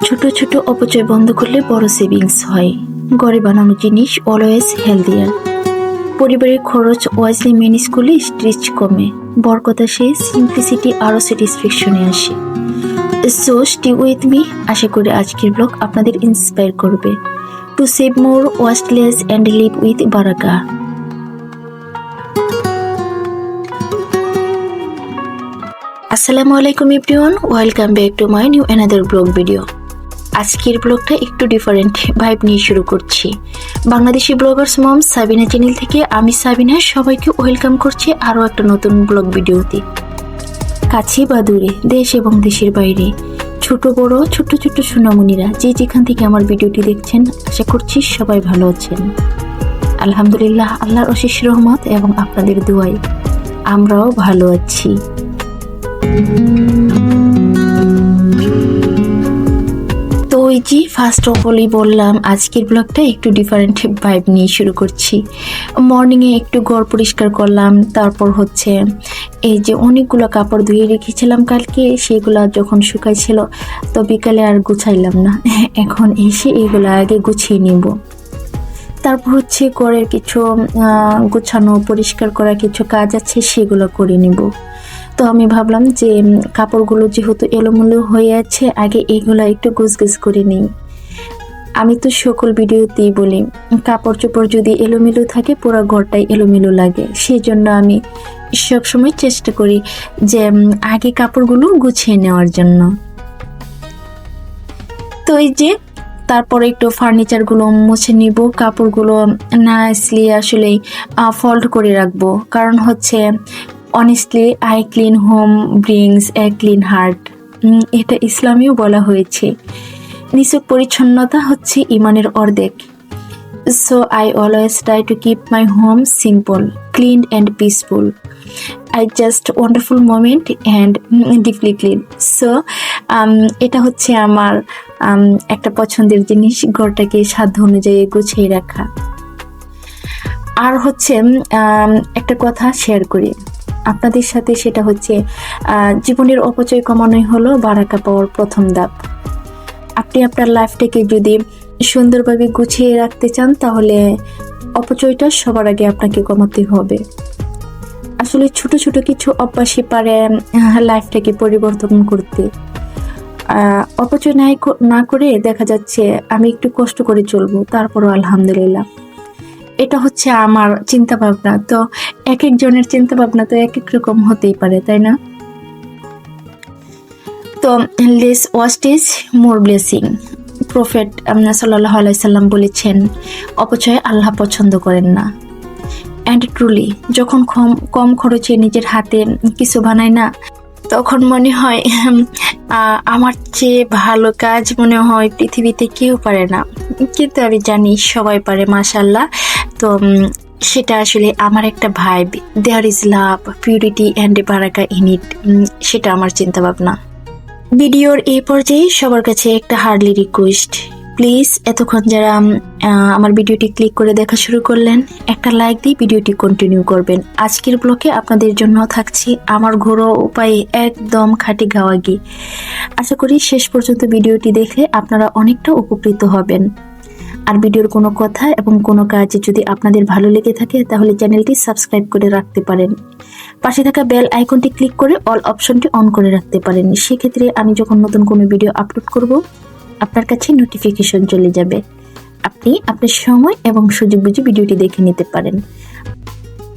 ছোট ছোট অপচয় বন্ধ করলে বড় সেভিংস হয়। ঘরে বানানো জিনিস অলওয়েজ হেলদিয়ার। পরিবারের খরচ ওয়াইজলি ম্যানেজ করলে স্ট্রেস কমে, বরকত আসে, সিম্পলিসিটি আরও স্যাটিসফ্যাকশনে আসে। So stay with me. আশা করি আজকের ব্লগ আপনাদের ইন্সপায়ার করবে to save more, wasteless and live with বারাকা। আসসালামু আলাইকুম everyone, welcome back to my new another blog video. আজকের ব্লগটা একটু ডিফারেন্ট ভাইব নিয়ে শুরু করছি। Bangladeshi bloggers mom Sabina channel থেকে আমি সাবিনা সবাইকে ওয়েলকাম করছি আরও একটা নতুন ব্লগ ভিডিওতে। কাছে বা দূরে, দেশ এবং দেশের বাইরে, ছোট বড় ছোট্ট ছোট্ট সোনামণিরা যে যেখান থেকে আমার ভিডিওটি দেখছেন, আশা করছি সবাই ভালো আছেন। আলহামদুলিল্লাহ, আল্লাহর অশেষ রহমত এবং আপনাদের দোয়ায় আমরাও ভালো আছি। তো ওই যে ফার্স্ট অফ অলই বললাম আজকের ব্লগটা একটু ডিফারেন্ট ভাইব নিয়ে শুরু করছি। মর্নিংয়ে একটু ঘর পরিষ্কার করলাম, তারপর হচ্ছে এই যে অনেকগুলো কাপড় ধুয়ে রেখেছিলাম কালকে, সেগুলো যখন শুকাইছিল তো বিকালে আর গুছাইলাম না, এখন এসে এগুলো আগে গুছিয়ে নিব। তারপর হচ্ছে ঘরের কিছু গুছানো পরিষ্কার করা কিছু কাজ আছে, সেগুলো করে নিব। তো আমি ভাবলাম যে কাপড়গুলো যেহেতু এলোমেলো হয়ে আছে, আগে এগুলো একটু গুছগুছ করে নিই। আমি তো সকল ভিডিওতেই বলি কাপড় চোপড় যদি এলোমেলো থাকে পুরো ঘরটাই এলোমেলো লাগে, সেই জন্য আমি সবসময় চেষ্টা করি যে আগে কাপড়গুলো গুছিয়ে নেওয়ার জন্য। তো এই যে তারপরে একটু ফার্নিচারগুলো মুছে নিব, কাপড়গুলো না আসলে আসলে ফোল্ড করে রাখবো, কারণ হচ্ছে honestly I clean home brings a clean heart, এটা ইসলামেও বলা হয়েছে। নিছক পরিচ্ছন্নতা হচ্ছে ইমানের অর্ধেক। So I always try to keep my home simple, clean and peaceful. I just wonderful moment and deeply clean. So এটা হচ্ছে আমার একটা পছন্দের জিনিস, ঘরটাকে সাধ্য অনুযায়ী গুছিয়ে রাখা। আর হচ্ছে একটা কথা শেয়ার করি আপনাদের সাথে, সেটা হচ্ছে জীবনের অপচয় কমানোই হলো বারাকা পাওয়ার প্রথম ধাপ। আপনি আপনার লাইফটাকে যদি সুন্দরভাবে গুছিয়ে রাখতে চান, তাহলে অপচয়টা সবার আগে আপনাকে কমাতে হবে। আসলে ছোট ছোট কিছু অভ্যাসই পারে লাইফটাকে পরিবর্তন করতে। অপচয় না করে দেখা যাচ্ছে আমি একটু কষ্ট করে চলবো, তারপরও আলহামদুলিল্লাহ। এটা হচ্ছে আমার চিন্তা ভাবনা। তো এক একজনের চিন্তা ভাবনা তো এক এক রকম হতেই পারে, তাই না? তো লেস ওয়াস্টেজ মোর ব্লেসিং। প্রফেট সাল্লাল্লাহু আলাইহি সাল্লাম বলেছেন, অপচয় আল্লাহ পছন্দ করেন না। অ্যান্ড ট্রুলি, যখন কম খরচে নিজের হাতে কিছু বানাই না, তখন মনে হয় আমার চেয়ে ভালো কাজ মনে হয় পৃথিবীতে কেউ পারে না। কিন্তু আমি জানি সবাই পারে, মাশাআল্লাহ। তো সেটা আসলে আমার একটা vibe, there is love, purity and বারাকা ইন ইট, সেটা আমার চিন্তা ভাবনা। ভিডিওর এই পর্যায়ে সবার কাছে একটা হার্ডলি রিকোয়েস্ট, প্লিজ এতক্ষণ যারা আমার ভিডিওটি ক্লিক করে দেখা শুরু করলেন, একটা লাইক দিয়ে ভিডিওটি কন্টিনিউ করবেন। আজকের ব্লগে আপনাদের জন্য থাকছি আমার ঘরোয়া উপায়ে একদম খাঁটি গাওয়া ঘি। আশা করি শেষ পর্যন্ত ভিডিওটি দেখলে আপনারা অনেকটা উপকৃত হবেন। আর ভিডিওর কোনো কথা এবং কোনো কাজ যদি আপনাদের ভালো লেগে থাকে, তাহলে চ্যানেলটি সাবস্ক্রাইব করে রাখতে পারেন। পাশে থাকা বেল আইকনটি ক্লিক করে অল অপশনটি অন করে রাখতে পারেন। সেক্ষেত্রে আমি যখন নতুন কোনো ভিডিও আপলোড করব, আপনার কাছে নোটিফিকেশন চলে যাবে। আপনি আপনার সময় এবং সুযোগ বুঝে ভিডিওটি দেখে নিতে পারেন।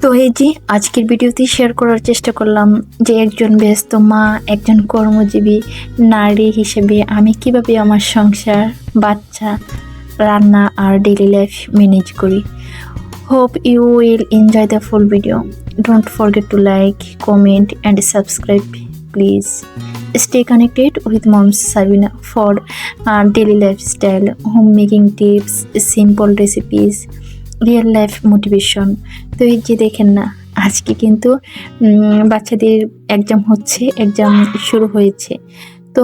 তো এই যে আজকের ভিডিওতে শেয়ার করার চেষ্টা করলাম যে একজন ব্যস্ত মা, একজন কর্মজীবী নারী হিসেবে আমি কিভাবে আমার সংসার, বাচ্চা, রান্না আর ডেইলি লাইফ ম্যানেজ করি। Hope you will enjoy the full video. Don't forget to like, comment and subscribe please. Stay connected with Moms Sabina for daily lifestyle, homemaking tips, simple recipes, real life motivation. তো এই যে দেখেন না, আজকে কিন্তু বাচ্চাদের exam হচ্ছে, exam শুরু হয়েছে। তো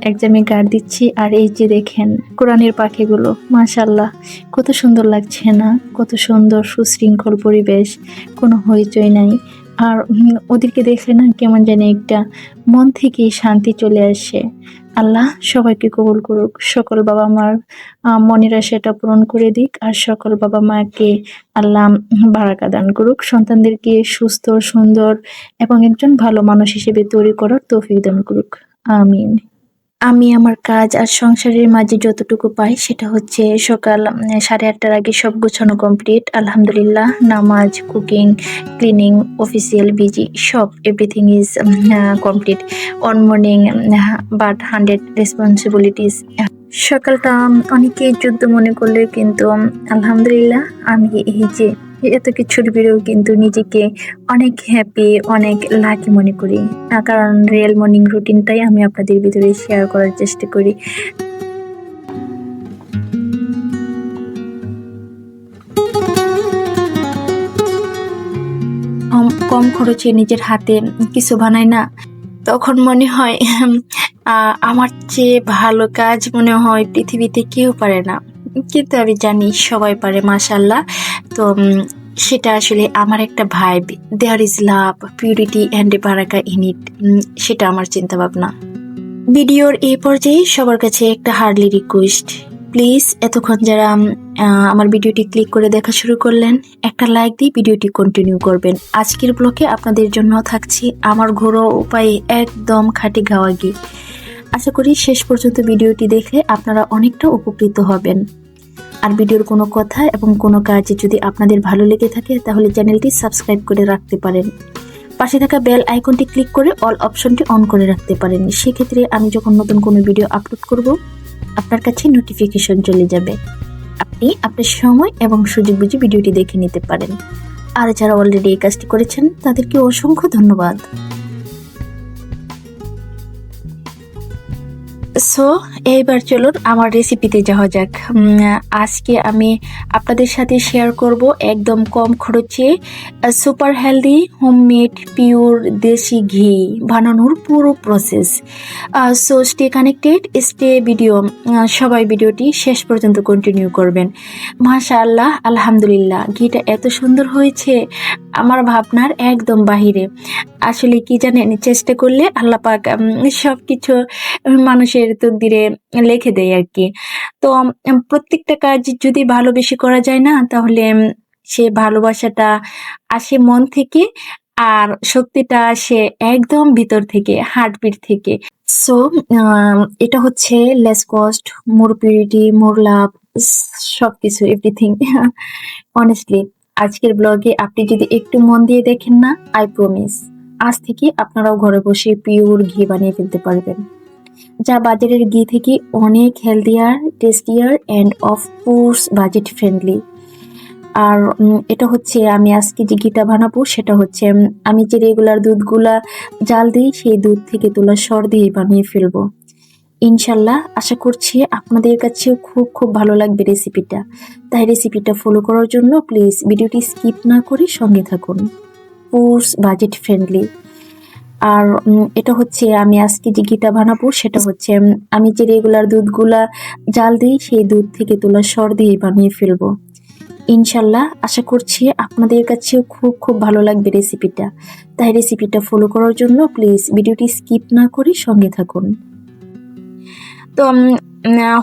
এক্সামে গার্ড দিচ্ছি, আর এই যে দেখেন কোরআনের পাখিগুলো, মাশাআল্লাহ কত সুন্দর লাগছে না? কত সুন্দর সুশৃঙ্খল পরিবেশ, কোনো হইচই নাই। আর ওদেরকে দেখলে না কেমন জানি একটা মন থেকে শান্তি চলে আসে। আল্লাহ সবাইকে কবুল করুক। সকল বাবা মার মনের আশাটা পূরণ করে দিক। আর সকল বাবা মাকে আল্লাহ বারাকা দান করুক। সন্তানদেরকে সুস্থ, সুন্দর এবং একজন ভালো মানুষ হিসেবে তৈরি করার তৌফিক দান করুক। আমিন। আমি আমার কাজ আর সংসারের মাঝে যতটুকু পাই সেটা হচ্ছে সকাল 8:30টার আগে সব গোছানো কমপ্লিট। আলহামদুলিল্লাহ। নামাজ, কুকিং, ক্লিনিং, অফিসিয়াল বিজি সব everything is complete on morning, but 100 responsibilities. সকালটা অনেকেই যুদ্ধ মনে করলে কিন্তু আলহামদুলিল্লাহ আমি এই যে এত কিছুর বেড়েও কিন্তু নিজেকে অনেক হ্যাপি, অনেক লাকি মনে করি। কারণ রিয়েল মর্নিং রুটিনটাই আমি আপনাদের ভিতরে শেয়ার করার চেষ্টা করি। কম খরচে নিজের হাতে কিছু বানাই না, তখন মনে হয় আমার চেয়ে ভালো কাজ মনে হয় পৃথিবীতে কেউ পারে না। কিন্তু আমি জানি সবাই পারে, মাশাআল্লাহ। তো সেটা আসলে আমার একটা vibe. There is love, purity and বারাকা ইন ইট। সেটা আমার চিন্তা ভাবনা। ভিডিওর এই পর্যায়ে সবার কাছে একটা হার্ডলি রিকোয়েস্ট, প্লিজ এতক্ষণ যারা আমার ভিডিওটি ক্লিক করে দেখা শুরু করলেন, একটা লাইক দিয়ে ভিডিওটি কন্টিনিউ করবেন। আজকের ব্লগে আপনাদের জন্য থাকছি আমার ঘরোয়া উপায়ে একদম খাঁটি গাওয়া ঘি। আশা করি শেষ পর্যন্ত ভিডিওটি দেখলে আপনারা অনেকটা উপকৃত হবেন। আর ভিডিওর কোনো কথা এবং কোনো কাজ যদি আপনাদের ভালো লেগে থাকে তাহলে চ্যানেলটি সাবস্ক্রাইব করে রাখতে পারেন। পাশে থাকা বেল আইকনটি ক্লিক করে অল অপশনটি অন করে রাখতে পারেন। সেক্ষেত্রে আমি যখন নতুন কোনো ভিডিও আপলোড করব আপনার কাছে নোটিফিকেশন চলে যাবে। আপনি আপনার সময় এবং সুযোগ বুঝে ভিডিওটি দেখে নিতে পারেন। আর যারা অলরেডি এই কাজটি করেছেন তাদেরকে অসংখ্য ধন্যবাদ। সো এইবার চলুন আমার রেসিপিতে যাওয়া যাক। আজকে আমি আপনাদের সাথে শেয়ার করব একদম কম খরচে সুপার হেলদি হোমমেড পিওর দেশি ঘি বানানোর পুরো process. So stay connected, stay video. সবাই ভিডিওটি শেষ পর্যন্ত কন্টিনিউ করবেন। মাশাআল্লাহ, আলহামদুলিল্লাহ, ঘিটা এত সুন্দর হয়েছে আমার ভাবনার একদম বাহিরে। আসলে কি জানেন, চেষ্টা করলে আল্লাহ পাক সবকিছু মানুষের তকদিরে লিখে দেয় আর কি। তো প্রত্যেকটা কাজ যদি ভালোবেসে করা যায় না, তাহলে সে ভালোবাসাটা আসে মন থেকে, আর শক্তিটা আসে একদম ভিতর থেকে, হার্টবিট থেকে। সো এটা হচ্ছে লেস কস্ট, মোর পিউরিটি, মোর লাভ, সবকিছু এভরিথিং। অনেস্টলি আজকের ব্লগে আপনি যদি একটু মন দিয়ে দেখেন না, আই প্রমিস আজ থেকে আপনারাও ঘরে বসে পিওর ঘি বানিয়ে ফেলতে পারবেন, যা বাজারের ঘি থেকে অনেক healthier, tastier and of course budget friendly. আর এটা হচ্ছে আমি আজকে যে ঘিটা বানাবো সেটা হচ্ছে আমি যে রেগুলার দুধগুলা জাল দিই সেই দুধ থেকে তোলা সর দিয়ে বানিয়ে ফেলবো ইনশাল্লাহ। আশা করছি আপনাদের কাছেও খুব খুব ভালো লাগবে রেসিপিটা। তাই রেসিপিটা ফলো করার জন্য প্লিজ ভিডিওটি স্কিপ না করে সঙ্গে থাকুন। Course budget friendly. আর এটা হচ্ছে আমি আজকে যে ঘিটা বানাবো সেটা হচ্ছে আমি যে রেগুলার দুধগুলা জাল দিই সেই দুধ থেকে তোলা সর দিয়ে বানিয়ে ফেলবো ইনশাল্লাহ। আশা করছি আপনাদের কাছেও খুব খুব ভালো লাগবে রেসিপিটা। তাই রেসিপিটা ফলো করার জন্য প্লিজ ভিডিওটি স্কিপ না করে সঙ্গে থাকুন। তো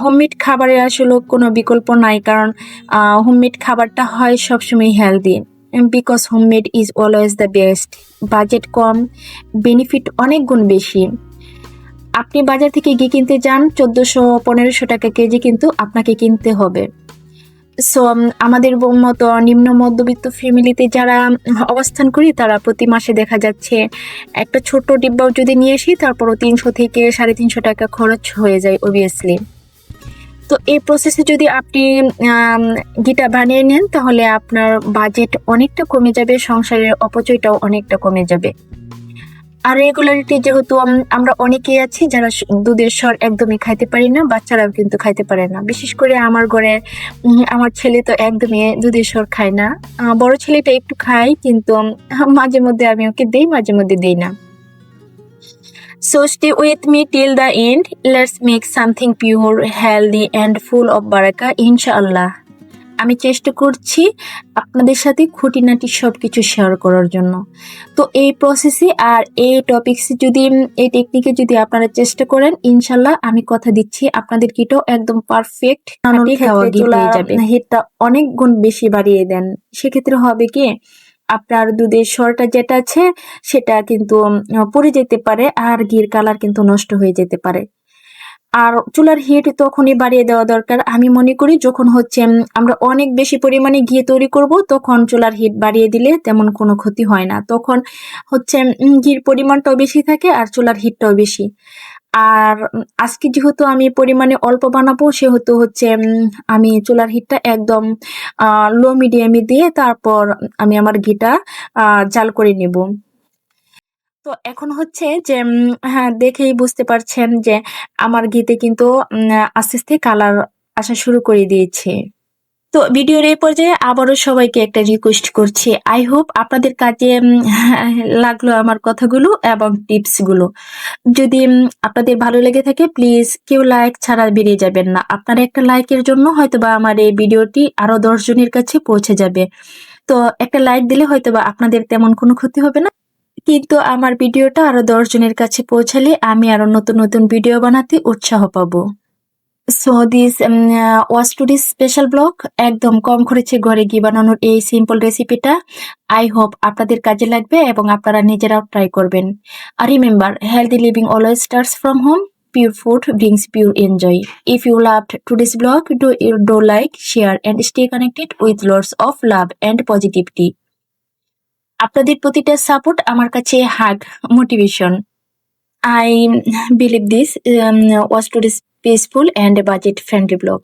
হোমমেড খাবারের আসলে কোনো বিকল্প নাই, কারণ হোমমেড খাবারটা হয় সবসময় healthy, because homemade is always the best. Budget com, benefit অনেক গুণ বেশি। আপনি বাজার থেকে ঘি কিনতে যান 1400-1500 টাকা কেজি, কিন্তু আপনাকে কিনতে হবে। সো আমাদের মতো নিম্ন মধ্যবিত্ত ফ্যামিলিতে যারা অবস্থান করি তারা প্রতি মাসে দেখা যাচ্ছে একটা ছোট ডিব্বাও যদি নিয়ে আসি তারপরও 300 থেকে 350 টাকা খরচ হয়ে যায় অবভিয়াসলি। তো এই প্রসেসে যদি আপনি ঘিটা বানিয়ে নেন তাহলে আপনার বাজেট অনেকটা কমে যাবে, সংসারের অপচয়টাও অনেকটা কমে যাবে। আর রেগুলারিটি যেহেতু আমরা অনেকেই আছি যারা দুধের স্বর একদমই খাইতে পারি না, বাচ্চারাও কিন্তু খাইতে পারে না। বিশেষ করে আমার ঘরে আমার ছেলে তো একদমই দুধের স্বর খায় না। বড় ছেলেটা একটু খায়, কিন্তু মাঝে মধ্যে আমি ওকে দেই, মাঝে মধ্যে দেই না। So stay with me till the end. Let's make something pure, healthy and full of barakah, inshallah. আমি চেষ্টা করছি আপনাদের সাথে খুঁটিনাটি সব কিছু শেয়ার করার জন্য। তো এই প্রসেসে আর এই টপিক্সে যদি এই টেকনিকে যদি আপনারা চেষ্টা করেন, ইনশাল্লাহ আমি কথা দিচ্ছি আপনাদের কিটাও একদম পারফেক্ট খাওয়া ঘি হয়ে যাবে। হিটটা অনেক গুণ বেশি বাড়িয়ে দেন, সেক্ষেত্রে হবে কি আপনার দুধের স্বরটা যেটা আছে সেটা কিন্তু পড়ে যেতে পারে, আর ঘির কালার কিন্তু নষ্ট হয়ে যেতে পারে। আর চুলার হিট তখনই বাড়িয়ে দেওয়া দরকার আমি মনে করি, যখন হচ্ছে আমরা অনেক বেশি পরিমাণে ঘি তৈরি করব, তখন চুলার হিট বাড়িয়ে দিলে তেমন কোনো ক্ষতি হয় না। তখন হচ্ছে ঘির পরিমাণটাও বেশি থাকে আর চুলার হিটটাও বেশি। আর আজকে যেহেতু আমি পরিমাণে অল্প বানাবো, সেহেতু হচ্ছে আমি চুলার হিটটা একদম লো মিডিয়ামে দিয়ে তারপর আমি আমার ঘিটা জাল করে নেব। তো এখন হচ্ছে যে হ্যাঁ, দেখেই বুঝতে পারছেন যে আমার ঘিতে কিন্তু আস্তে আস্তে কালার আসা শুরু করে দিয়েছে। তো ভিডিওর এই পর্যায়ে আবারও সবাইকে একটা রিকোয়েস্ট করছি, আই হোপ আপনাদের কাজে লাগলো আমার কথাগুলো এবং টিপস গুলো। যদি আপনাদের ভালো লেগে থাকে, প্লিজ কেউ লাইক ছাড়া বেরিয়ে যাবেন না। আপনার একটা লাইকের জন্য হয়তোবা আমার এই ভিডিওটি আরো 10 জনের কাছে পৌঁছে যাবে। তো একটা লাইক দিলে হয়তোবা আপনাদের তেমন কোনো ক্ষতি হবে না, কিন্তু আমার ভিডিওটা আরো 10 জনের কাছে পৌঁছালে আমি আরো নতুন নতুন ভিডিও বানাতে উৎসাহ পাবো। So this was today's special blog, একদম কম খরচে ঘরে ঘি বানানোর এই সিম্পল রেসিপিটা। আই হোপ আপনাদের কাজে লাগবে এবং আপনারা নিজেরাও ট্রাই করবেন। আর remember, healthy living always starts from home. Pure food brings pure enjoy. If you loved today's blog, do like, share and stay connected with lots of love and positivity. আপনাদের প্রতিটা সাপোর্ট আমার কাছে হাগ, motivation. I believe this was today's peaceful and budget friendly blog.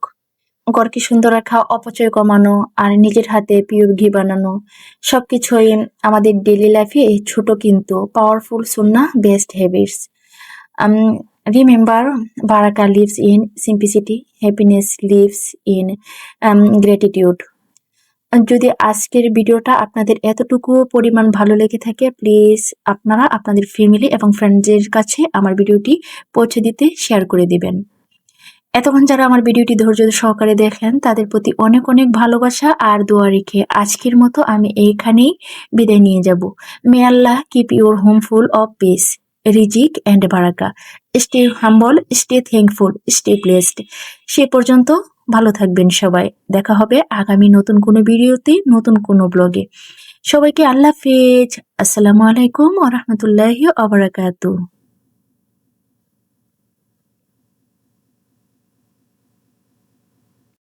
ঘরকে সুন্দর রাখা, অপচয় কমানো আর নিজের হাতে পিওর ঘি বানানো সবকিছুই আমাদের ডেইলি লাইফে ছোট কিন্তু পাওয়ারফুল সুন্নাহ বেস্ট হ্যাবিটস। রিমেম্বার, বারাকা lives in simplicity, happiness lives in gratitude. যদি আজকের ভিডিওটা আপনাদের এতটুকু পরিমাণ ভালো লেগে থাকে, প্লিজ আপনারা আপনাদের ফ্যামিলি এবং ফ্রেন্ডসদের কাছে আমার ভিডিওটি পৌঁছে দিতে শেয়ার করে দিবেন। এতক্ষণ যারা আমার ভিডিওটি ধৈর্য সহকারে দেখলেন, তাদের প্রতি অনেক অনেক ভালোবাসা আর দোয়া রেখে আজকের মতো আমি এইখানেই বিদায় নিয়ে যাব। May Allah keep your home full of peace, রিজিক অ্যান্ড বারাকা। Stay humble, stay thankful, stay blessed. সে পর্যন্ত ভালো থাকবেন সবাই। দেখা হবে আগামী নতুন কোনো ভিডিওতে, নতুন কোনো ব্লগে। সবাইকে আল্লাহ হাফেজ। আসসালামু আলাইকুম ওয়া রাহমাতুল্লাহি ওয়া বারাকাতুহু।